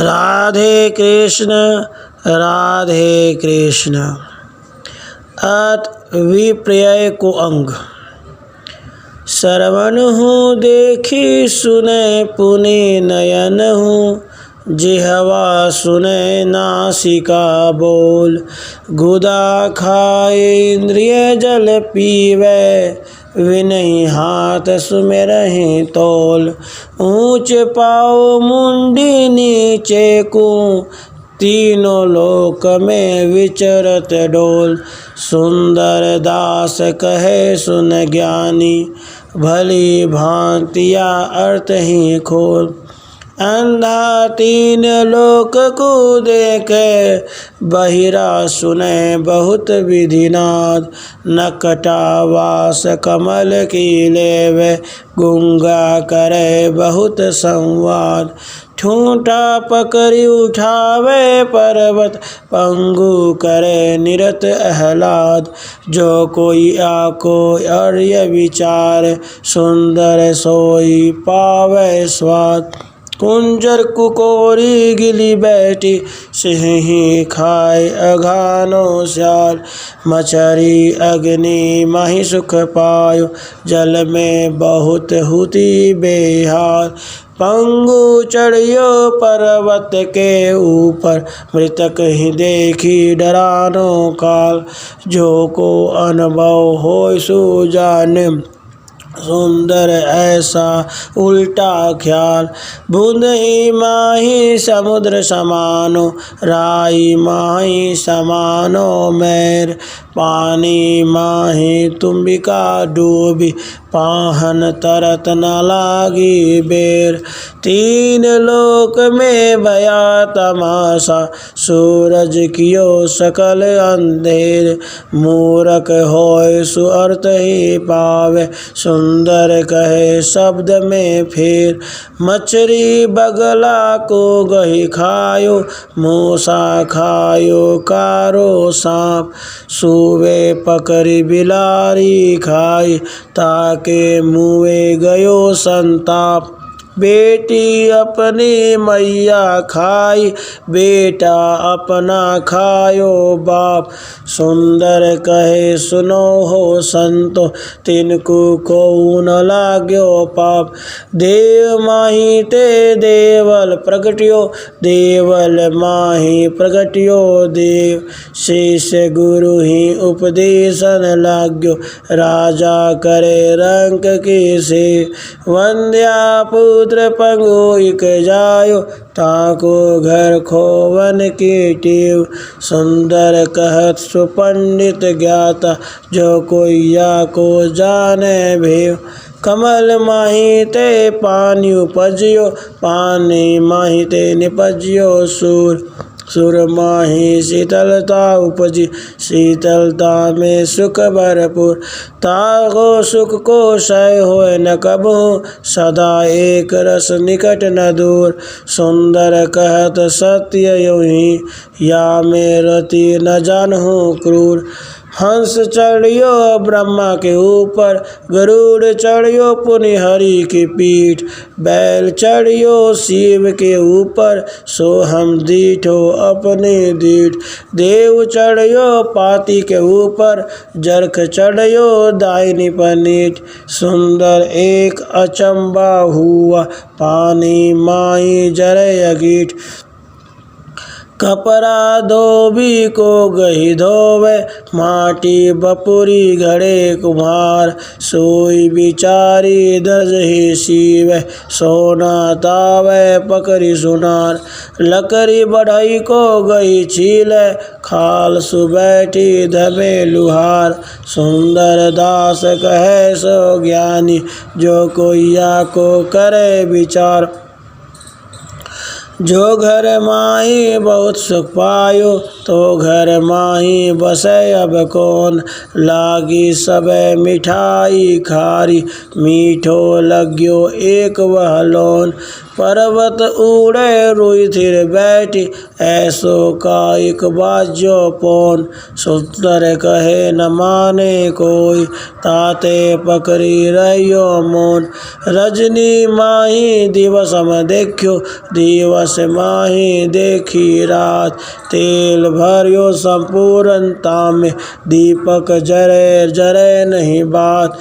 राधे कृष्ण राधे कृष्ण। अत विपर्यय को अंग। श्रवण हूँ देखी सुने पुनि नयन हूँ, जिह्वा सुने नासिका बोल, गुदा खाए इंद्रिय जल पीवे, विनय हाथ सुमिरहि तोल। ऊंच पाओ मुंडी नीचे को, तीनों लोक में विचरत डोल। सुंदर दास कहे सुन ज्ञानी, भली भांतिया अर्थ ही खोल। अंधा तीन लोक को देखे, बहिरा सुने बहुत विधिनाद। नकटावास कमल की लेवे, गूंगा करे बहुत संवाद। ठूंठा पकड़ी उठावे पर्वत, पंगु करे निरत आह्लाद। जो कोई आको अर्य विचार, सुंदर सोई पावे स्वाद। कुंजर कुकोरी गिली बैठी, सिंही खाए अघानो स्याल। मछरी अग्नि माहि सुख पायो, जल में बहुत हुती बेहाल। पंगु चढ़ियो पर्वत के ऊपर, मृतक ही देखी डरानो काल। जो को अनुभव होय सो जाने, सुंदर ऐसा उल्टा ख्याल। बूंद ही माही समुद्र समानो, राई माही समानो मैर। पानी माही तुम्बिका डूबी, पाहन तरत न लागी बेर। तीन लोक में भया तमाशा, सूरज कियो सकल अंधेर। मूरख होय सो अर्थ ही पावे, सुंदर कहे शब्द में फेर। मछरी बगला को गही खायो, मूसा खायो कारो सांप। सूवे पकड़ी बिलारी खाई, ताके मुँहे गयो संताप। बेटी अपनी मैया खाई, बेटा अपना खायो बाप। सुंदर कहे सुनो हो संतो, तिनको को न लाग्यो पाप। देव माही ते देवल प्रगटियो, देवल माही प्रगटियो देव। शेष गुरु ही उपदेशन लाग्यो, राजा करे रंक की सेव। वंद्या पुत्र पंगु इक जायो, ताको घर खोवन की टेव। सुंदर कहत सुपंडित ज्ञाता, जो कोई या को जाने भेव। कमल माही ते पानी उपजियो, पानी माही ते निपजियो सूर। सुर माही शीतलता उपजी, शीतलता में सुख भरपूर। ताको सुख को क्षय होय न कबहु, सदा एक रस निकट न दूर। सुंदर कहत सत्य योहि, या में रति न जानहु क्रूर। हंस चढ़ियो ब्रह्मा के ऊपर, गरुड़ चढ़ियो पुनि हरि की पीठ। बैल चढ़ियो शिव के ऊपर, सो हम दीठो अपने दीठ। देव चढ़ियो पाती के ऊपर, जरख चढ़ियो दाहिनी पनीठ। सुंदर एक अचंबा हुआ, पानी माही जरे अगीठ। कपड़ा धोबी को गही धोवे, माटी बपुरी घड़े कुम्हार। सोई बिचारी दज ही सीवे, सोना तावे पकड़ी सुनार। लकड़ी बढ़ई को गई छीले, खाल सु बैठी धमे लुहार। सुंदर दास कहे सो ज्ञानी, जो कोई या को करे विचार। जो घर माही बहुत सुख पायो, तो घर माही बसे अब कौन। लागी सबे मिठाई खारी मीठो लग्यो एक वह लोन। पर्वत उड़े रुई थिर बैठी ऐसो कायिक बाज्यो पौन। सुंदर कहे न माने कोई ताते पकड़ी रहियो मौन। रजनी माही दिवसम देखियो दिवस माही देखी रात। तेल भरियो संपूर्णता में दीपक जरे जरे नहीं बात।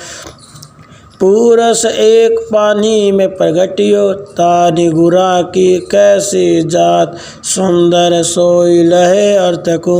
पूरस एक पानी में प्रगटियो तानि गुरा की कैसी जात। सुंदर सोई लहे अर्थ को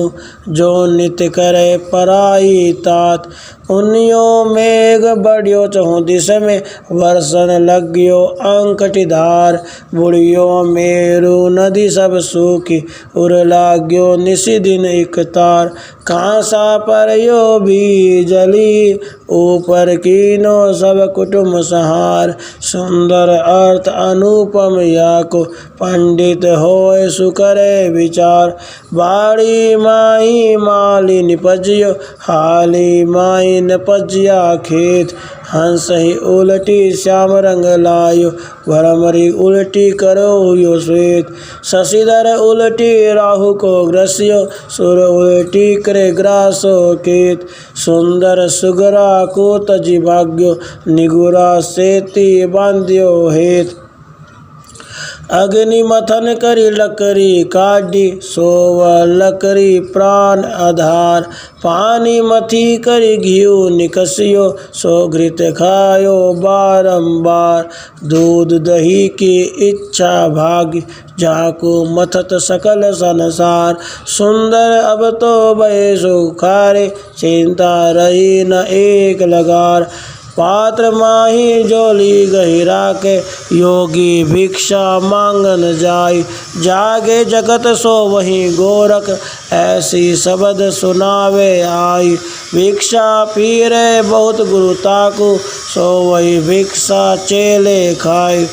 जो नित्य करे पराई तात। उन्यो मेघ बढ़ियो चहु दिश में वर्षण लग्यो अंकटिधार। बुढ़ियो मेरु नदी सब सूखी उर लाग्यो निसी दिन एक तार। कांसा पर यो भी जली ऊपर कीनो सब कुटुम सहार। सुंदर अर्थ अनुपम याको पंडित होय सुकरे विचार। बाड़ी माही माली निपजियो हाली माही निपजिया खेत। हंस ही उलटी श्याम रंग लायो भरमरी उलटी करो यो श्वेत। शशिधर उलटी राहु को ग्रस्यो सुर उलटी करे ग्रासो केत। सुंदर सुगरा को तजी भाग्यो निगुरा सेती बांध्यो हेत। अग्नि मथन करी लकड़ी काढ़ी सोव लकड़ी प्राण आधार। पानी मथी करी घिउ निकसियो सो घृत खायो बारंबार। दूध दही की इच्छा भाग्य जाको मथत सकल संसार। सुंदर अब तो भय सुखारे चिंता रही न एक लगार। पात्र माही जोली गहिरा के योगी भिक्षा मांगन जाय। जागे जगत सो वही गोरख ऐसी शब्द सुनावे आई। भिक्षा पीरे बहुत गुरु ताकू सो वही भिक्षा चेले खाए।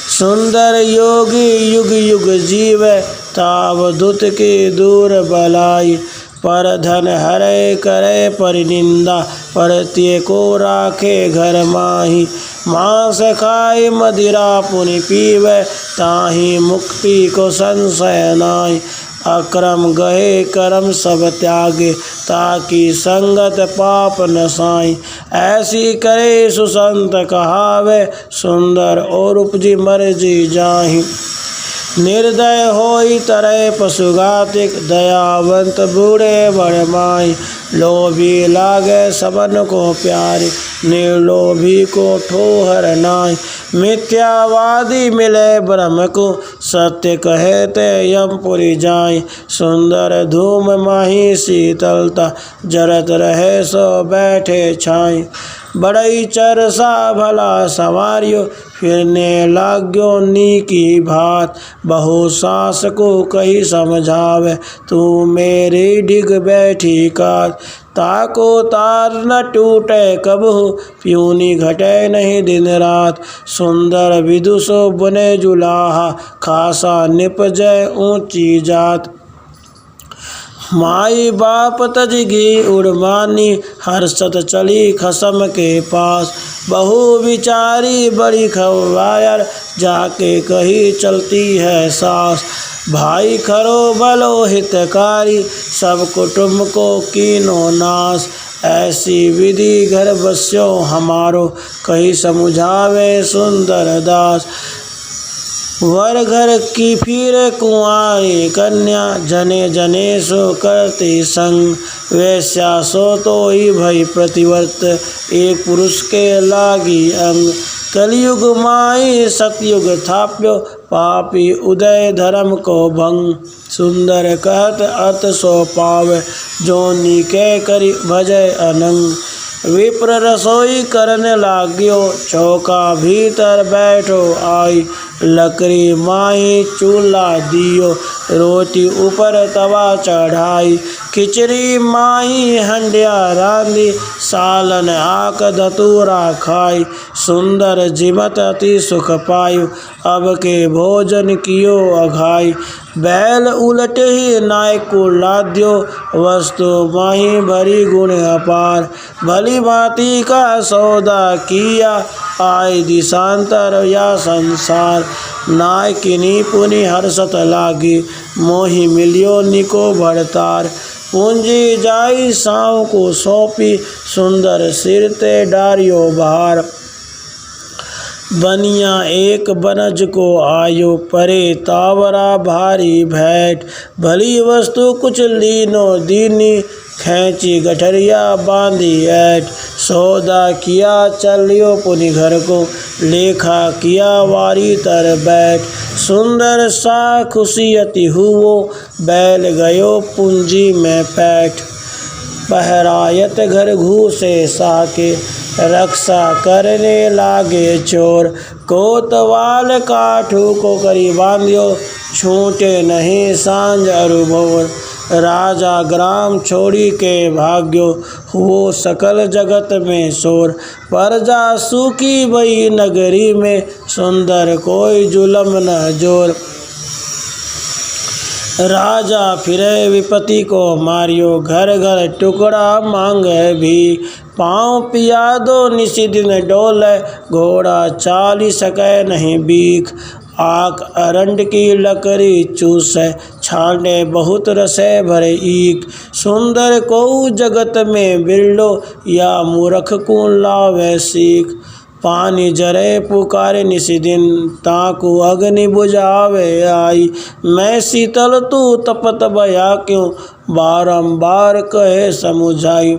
सुंदर योगी युग युग जीवे ताव दुत की दूर बलाई। पर धन हरे करे परिनिंदा परत्य को राखे घर माही। मांस खाए मदिरा पुनि पीवे ताही मुक्ति को संशय नाई। अक्रम गहे कर्म सब त्यागे ताकि संगत पाप न साई। ऐसी करे सुसंत कहावे सुंदर और उपजी मर्जी जाहि। निर्दय होई तरह पशुघातिक दयावंत बूढ़े बड़े माई। लोभी लागे सबन को प्यारे निर्लोभी को ठोहर नाई। मिथ्यावादी मिले ब्रह्म को सत्य कहते यमपुरी जाय। सुंदर धूम माही शीतलता जरत रहे सो बैठे छाई। बड़ई चरसा भला सवारियो फिरने लाग्यो नीकी भात। बहु सास को कही समझावे तू मेरी डिग बैठी कात। ताको तार न टूटे कबहु प्यूनी घटे नहीं दिन रात। सुंदर विदुषो बने जुलाहा खासा निपजय ऊंची जात। माई बाप तजगी उड़मानी हर्षत चली खसम के पास। बहु विचारी बड़ी खवायर जाके कही चलती है सास। भाई खरो भलो हितकारी सब कुटुंब को कीनो नाश। ऐसी विधि घर बस्यो हमारो कही समझावे सुंदर दास। वर घर की फिर कुंवारी कन्या जने जने सो करते संग। वैश्या सो तो ही भई प्रतिवर्त एक पुरुष के लागी अंग। कलयुग माई सतयुग थाप्यो पापी उदय धर्म को भंग। सुंदर कहत अर्थ सो पावे जो नीके करी भजय अनंग। विप्र रसोई करने लाग्यो चौका भीतर बैठो आई। लकड़ी माही चूल्हा दियो, रोटी ऊपर तवा चढ़ाई। खिचड़ी माही हंडिया रांधी, सालन आक धतूरा खाई। सुंदर जिमत अति सुख पायु, अब के भोजन कियो अघाई। बैल उलट ही नाय को लाद्यो, वस्तु माही भरी गुण अपार। भली भांति का सौदा किया, आय दिशांतर या संसार। नाय किनी पुनि हर्षत लागी, मोहि मिलियो निको भरतार। पूंजी जाई साँव को सौंपी, सुंदर सिर ते डारियो भार। बनिया एक बनज को आयो, परे तावरा भारी भेंट। भली वस्तु कुछ लीनो दीनी, खैंची गठरिया बांधी ऐठ। सौदा किया चलियो पुनि घर को, लेखा किया वारी तर बैठ। सुंदर सा खुशी अति हुओ, बैल गयो पूंजी में पैठ। पहरायत घर घूसे साके, रक्षा करने लागे चोर। कोतवाल काठू को करी बांधियो, छूटे नहीं सांझ अरु भोर। राजा ग्राम छोड़ी के भाग्यो, हुओ सकल जगत में शोर। प्रजा सूखी भई नगरी में, सुंदर कोई जुलम न जोर। राजा फिरे विपत्ति को मारियो, घर घर टुकड़ा मांगे भी। पाँव पिया दो निसी दिन डोले, घोड़ा चाली सके नहीं बीख। आक अरंड की लकड़ी चूसे, छाने बहुत रसे भरे ईक। सुंदर को जगत में बिरलो, या मूर्ख को लावे सीख। पानी जरे पुकारे निसी दिन, ताकू अग्नि बुझावे आई। मैं शीतल तू तपत भया क्यों, बारंबार कहे समुझाई।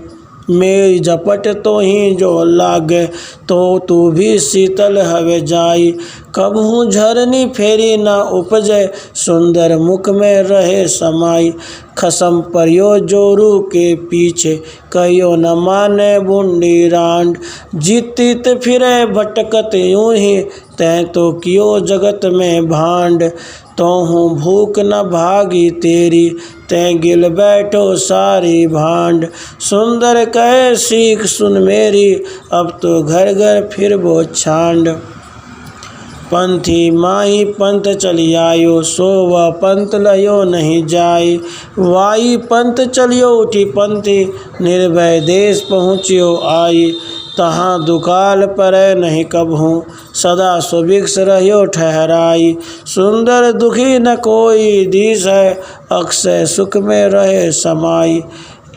मेरी झपट तो ही जो लागे, तो तू भी शीतल हवे जाई। कबहू झरनी फेरी न उपजे, सुंदर मुख में रहे समाई। खसम परियो जोरू के पीछे, कहियो न माने बूंदी रांड। जीतित फिरे भटकत यूं ही, तैं तो कियो जगत में भांड। तो हूँ भूख न भागी तेरी, तैं गिल बैठो सारी भांड। सुंदर कहे सीख सुन मेरी, अब तो घर घर फिर वो छांड। पंथी माही पंथ चली आयो, सो वह पंथ लयो नहीं जाई। वाई पंथ चलियो उठी पंथी, निर्भय देश पहुँचियो आई। तहाँ दुकाल परै नहीं कबहूँ, सदा सुभिक्ष रहियो ठहराई। सुंदर दुखी न कोई दीस है, अक्षय सुख में रहे समाई।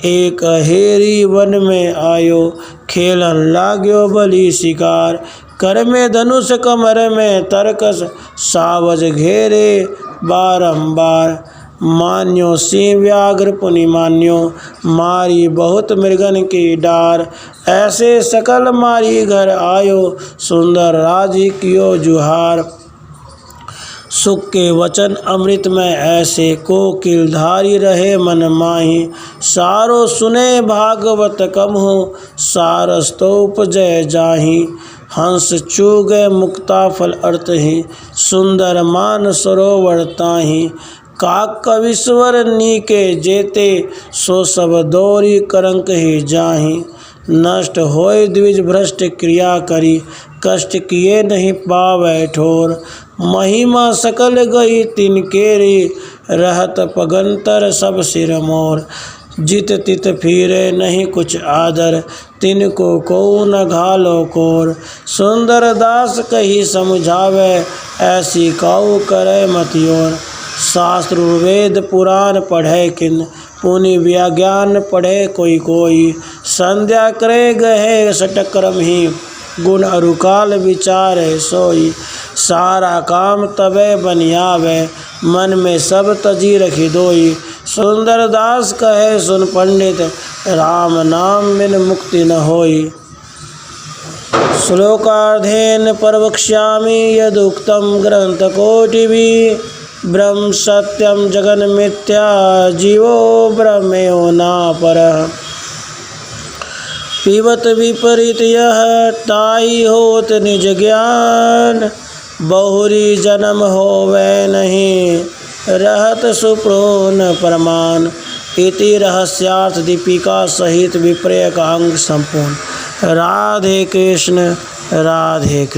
एक हेरी वन में आयो, खेलन लाग्यो बलि शिकार। कर में धनुष कमर में तरकस, सावज घेरे बारंबार। मान्यो सिंह व्याघ्र पुनि मान्यो, मारी बहुत मृगन की डार। ऐसे सकल मारी घर आयो, सुंदर राजी कियो जुहार। सुख के वचन अमृत में ऐसे, कोकिलधारी रहे मन माही। सारो सुने भागवत कमहु, सारस तो उपजय जाही। हंस चूगे मुक्ता फल अर्थ ही, सुंदर मान सरोवर ताही। काक कविश्वर नीके जेते, सो सब दोरी करंक ही जाही। नष्ट होय द्विज भ्रष्ट क्रिया करी, कष्ट किए नहीं पावै ठोर। महिमा सकल गई तिनकेरी, रहत पगंतर सब सिर मोर। जित तित फिरे नहीं कुछ आदर, तिनको को न घालो कोर। सुंदर दास कही समझावे, ऐसी काऊ करे मतियोर। शास्त्र वेद पुराण पढ़े किन, पुनि व्याज्ञान पढ़े कोई कोई। संध्या करे गहे सटक्रम ही, गुण अरुकाल विचारे सोई। सारा काम तबे बनियावे, मन में सब तजी रखी दोई। सुंदर दास कहे सुन पंडित, राम नाम बिन मुक्ति न होई। श्लोकार्धेन प्रवक्ष्यामि यदुक्तं ग्रंथकोटिभिः। ब्रह्म सत्यम जगन मिथ्या, जीवो ब्रह्मेयो नापरः। पिबत विपरीत यह, ताई होत निज ज्ञान। बहुरी जन्म होवे नहीं, रहत सुप्रोन प्रमाण। इति रहस्यार्थ दीपिका सहित विपर्य का अंग संपूर्ण। राधे कृष्ण राधे कृष्ण।